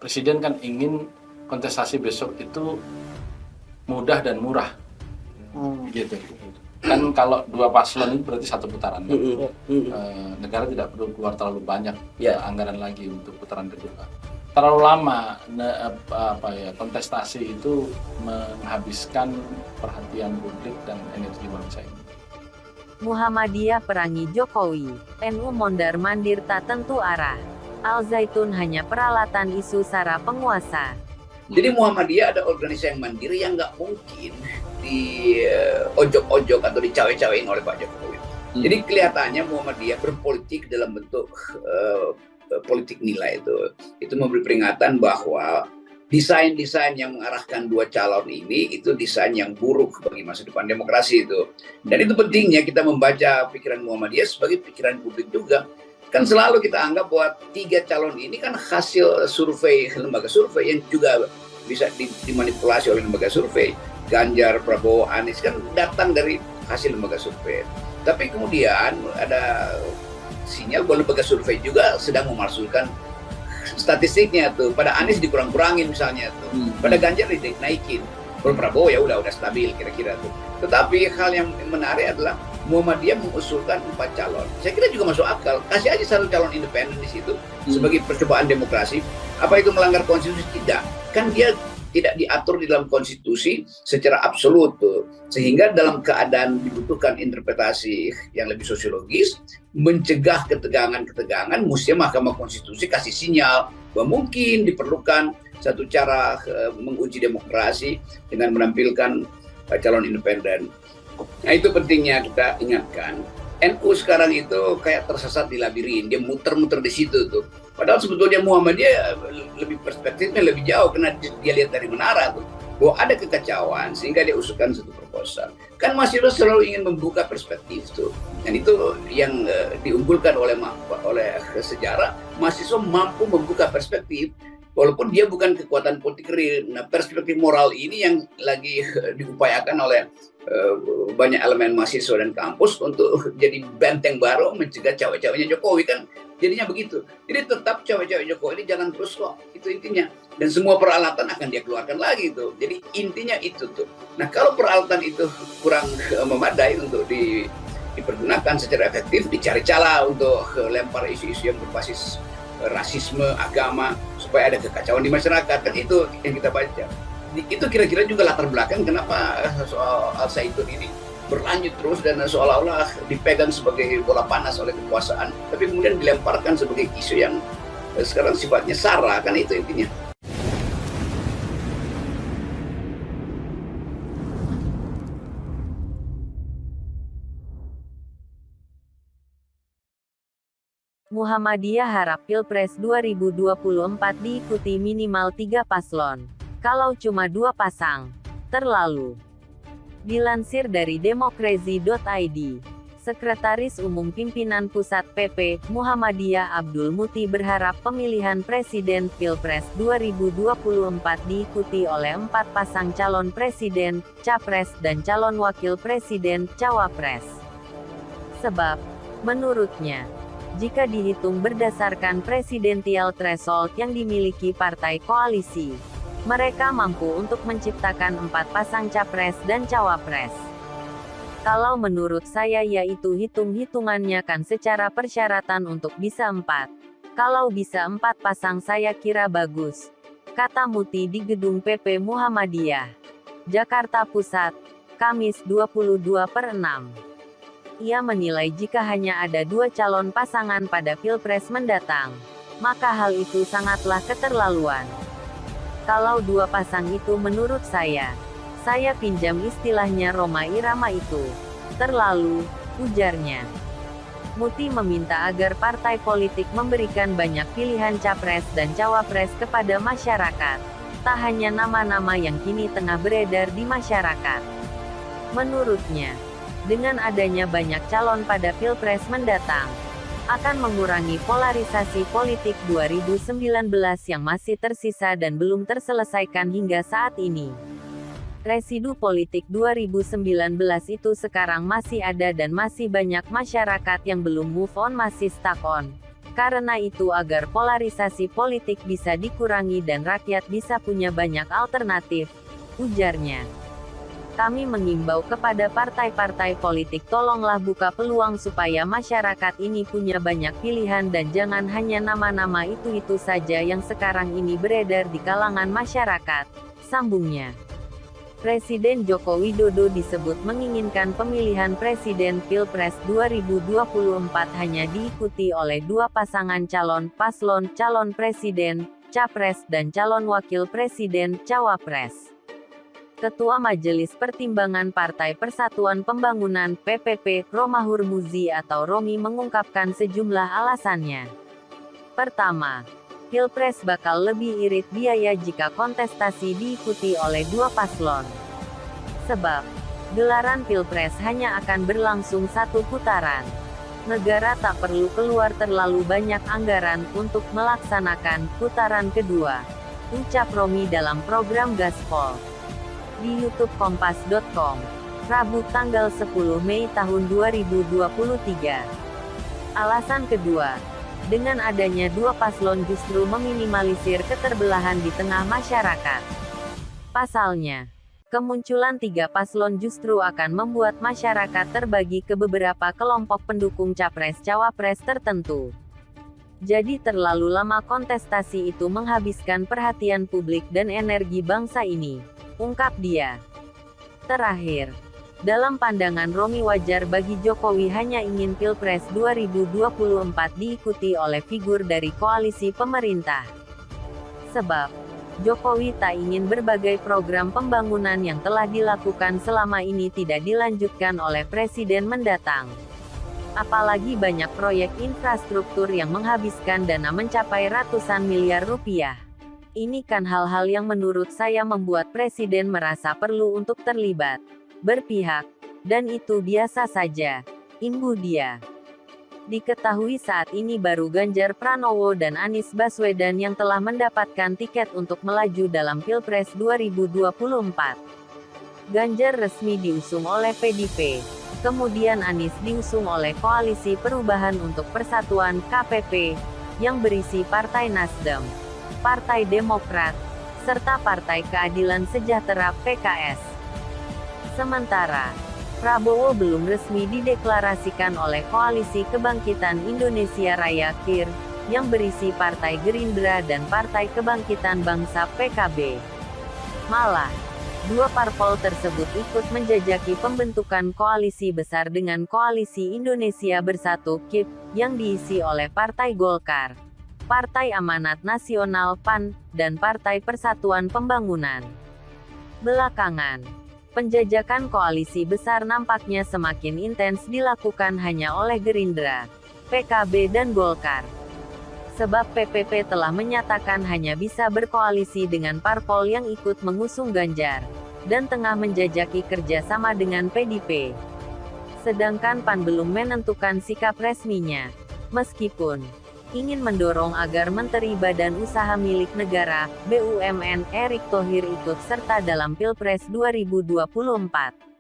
Presiden kan ingin kontestasi besok itu mudah dan murah, gitu. Kan kalau dua paslon itu berarti satu putaran, kan? Negara tidak perlu keluar terlalu banyak anggaran lagi untuk putaran kedua. Terlalu lama kontestasi itu menghabiskan perhatian publik dan energi bangsa ini. Muhammadiyah perangi Jokowi, NU mondar-mandir tak tentu arah. Al Zaitun hanya peralatan isu sara penguasa. Jadi Muhammadiyah ada organisasi yang mandiri yang nggak mungkin di ojok-ojok atau dicawe-cawein oleh Pak Jokowi. Jadi kelihatannya Muhammadiyah berpolitik dalam bentuk politik nilai itu memberi peringatan bahwa desain-desain yang mengarahkan dua calon ini itu desain yang buruk bagi masa depan demokrasi itu. Dan itu pentingnya kita membaca pikiran Muhammadiyah sebagai pikiran publik juga. Kan selalu kita anggap bahwa tiga calon ini kan hasil survei lembaga survei yang juga bisa dimanipulasi oleh lembaga survei. Ganjar, Prabowo, Anies kan datang dari hasil lembaga survei. Tapi kemudian ada sinyal bahwa lembaga survei juga sedang memalsukan statistiknya tuh. Pada Anies dikurang-kurangin misalnya tuh. Pada Ganjar dinaikin. Kalau Prabowo ya udah stabil kira-kira tuh. Tetapi hal yang menarik adalah Muhammadiyah mengusulkan 4 calon. Saya kira juga masuk akal. Kasih aja satu calon independen di situ sebagai percobaan demokrasi. Apa itu melanggar konstitusi? Tidak. Kan dia tidak diatur di dalam konstitusi secara absolut tuh. Sehingga dalam keadaan dibutuhkan interpretasi yang lebih sosiologis, mencegah ketegangan-ketegangan, mestinya Mahkamah Konstitusi kasih sinyal bahwa mungkin diperlukan satu cara menguji demokrasi dengan menampilkan calon independen. Nah itu pentingnya kita ingatkan. NU sekarang itu kayak tersesat di labirin, dia muter-muter di situ tuh. Padahal sebetulnya Muhammadiyah lebih perspektifnya lebih jauh karena dia lihat dari menara tuh bahwa ada kekacauan sehingga dia usulkan satu proposal. Kan mahasiswa selalu ingin membuka perspektif tuh. Dan itu yang diunggulkan oleh sejarah, mahasiswa mampu membuka perspektif walaupun dia bukan kekuatan politik real. Nah, perspektif moral ini yang lagi diupayakan oleh banyak elemen mahasiswa dan kampus untuk jadi benteng baru mencegah cawe-cawenya Jokowi kan jadinya begitu. Jadi tetap cawe-cawe Jokowi ini jangan terus kok, itu intinya. Dan semua peralatan akan dia keluarkan lagi tuh. Jadi intinya itu tuh. Nah kalau peralatan itu kurang memadai untuk dipergunakan secara efektif, dicari cara untuk lempar isu-isu yang berbasis rasisme, agama, supaya ada kekacauan di masyarakat. Kan itu yang kita baca. Itu kira-kira juga latar belakang kenapa soal Al Zaitun ini berlanjut terus dan seolah-olah dipegang sebagai bola panas oleh kekuasaan, tapi kemudian dilemparkan sebagai isu yang sekarang sifatnya sara, kan itu intinya. Muhammadiyah harap Pilpres 2024 diikuti minimal 3 paslon. Kalau cuma 2 pasang, terlalu. Dilansir dari demokrasi.id, Sekretaris Umum Pimpinan Pusat PP, Muhammadiyah Abdul Muti berharap pemilihan Presiden Pilpres 2024 diikuti oleh 4 pasang calon Presiden, Capres dan calon Wakil Presiden, Cawapres. Sebab, menurutnya, jika dihitung berdasarkan presidensial threshold yang dimiliki partai koalisi, mereka mampu untuk menciptakan 4 pasang capres dan cawapres. Kalau menurut saya yaitu hitung-hitungannya kan secara persyaratan untuk bisa 4. Kalau bisa 4 pasang saya kira bagus, kata Muti di gedung PP Muhammadiyah, Jakarta Pusat, Kamis 22/6. Ia menilai jika hanya ada 2 calon pasangan pada Pilpres mendatang, maka hal itu sangatlah keterlaluan. Kalau 2 pasang itu menurut saya pinjam istilahnya Rhoma Irama itu terlalu, ujarnya. Muti meminta agar partai politik memberikan banyak pilihan capres dan cawapres kepada masyarakat, tak hanya nama-nama yang kini tengah beredar di masyarakat. Menurutnya, dengan adanya banyak calon pada Pilpres mendatang, akan mengurangi polarisasi politik 2019 yang masih tersisa dan belum terselesaikan hingga saat ini. Residu politik 2019 itu sekarang masih ada dan masih banyak masyarakat yang belum move on, masih stuck on Karena itu agar polarisasi politik bisa dikurangi dan rakyat bisa punya banyak alternatif, ujarnya. Kami mengimbau kepada partai-partai politik tolonglah buka peluang supaya masyarakat ini punya banyak pilihan dan jangan hanya nama-nama itu-itu saja yang sekarang ini beredar di kalangan masyarakat, sambungnya. Presiden Joko Widodo disebut menginginkan pemilihan presiden Pilpres 2024 hanya diikuti oleh dua pasangan paslon calon presiden, capres dan calon wakil presiden, cawapres. Ketua Majelis Pertimbangan Partai Persatuan Pembangunan (PPP), Romahur Muzi atau Romi mengungkapkan sejumlah alasannya. Pertama, Pilpres bakal lebih irit biaya jika kontestasi diikuti oleh dua paslon. Sebab, gelaran Pilpres hanya akan berlangsung satu putaran. Negara tak perlu keluar terlalu banyak anggaran untuk melaksanakan putaran kedua, ucap Romi dalam program Gaspol. Di YouTube Kompas.com, Rabu tanggal 10 Mei tahun 2023. Alasan kedua, dengan adanya dua paslon justru meminimalisir keterbelahan di tengah masyarakat. Pasalnya, kemunculan tiga paslon justru akan membuat masyarakat terbagi ke beberapa kelompok pendukung capres-cawapres tertentu. Jadi terlalu lama kontestasi itu menghabiskan perhatian publik dan energi bangsa ini, ungkap dia. Terakhir, dalam pandangan Romi wajar bagi Jokowi hanya ingin Pilpres 2024 diikuti oleh figur dari koalisi pemerintah. Sebab, Jokowi tak ingin berbagai program pembangunan yang telah dilakukan selama ini tidak dilanjutkan oleh presiden mendatang. Apalagi banyak proyek infrastruktur yang menghabiskan dana mencapai ratusan miliar rupiah. Ini kan hal-hal yang menurut saya membuat presiden merasa perlu untuk terlibat, berpihak, dan itu biasa saja, imbuh dia. Diketahui saat ini baru Ganjar Pranowo dan Anies Baswedan yang telah mendapatkan tiket untuk melaju dalam Pilpres 2024. Ganjar resmi diusung oleh PDIP, kemudian Anies diusung oleh Koalisi Perubahan untuk Persatuan (KPP), yang berisi Partai Nasdem, Partai Demokrat, serta Partai Keadilan Sejahtera (PKS). Sementara, Prabowo belum resmi dideklarasikan oleh Koalisi Kebangkitan Indonesia Raya (KIR), yang berisi Partai Gerindra dan Partai Kebangkitan Bangsa (PKB). Malah, dua parpol tersebut ikut menjajaki pembentukan koalisi besar dengan Koalisi Indonesia Bersatu (KIP), yang diisi oleh Partai Golkar, Partai Amanat Nasional (PAN), dan Partai Persatuan Pembangunan. Belakangan, penjajakan koalisi besar nampaknya semakin intens dilakukan hanya oleh Gerindra, PKB dan Golkar. Sebab PPP telah menyatakan hanya bisa berkoalisi dengan parpol yang ikut mengusung Ganjar, dan tengah menjajaki kerjasama dengan PDIP. Sedangkan PAN belum menentukan sikap resminya, meskipun ingin mendorong agar Menteri Badan Usaha Milik Negara, BUMN, Erick Thohir ikut serta dalam Pilpres 2024.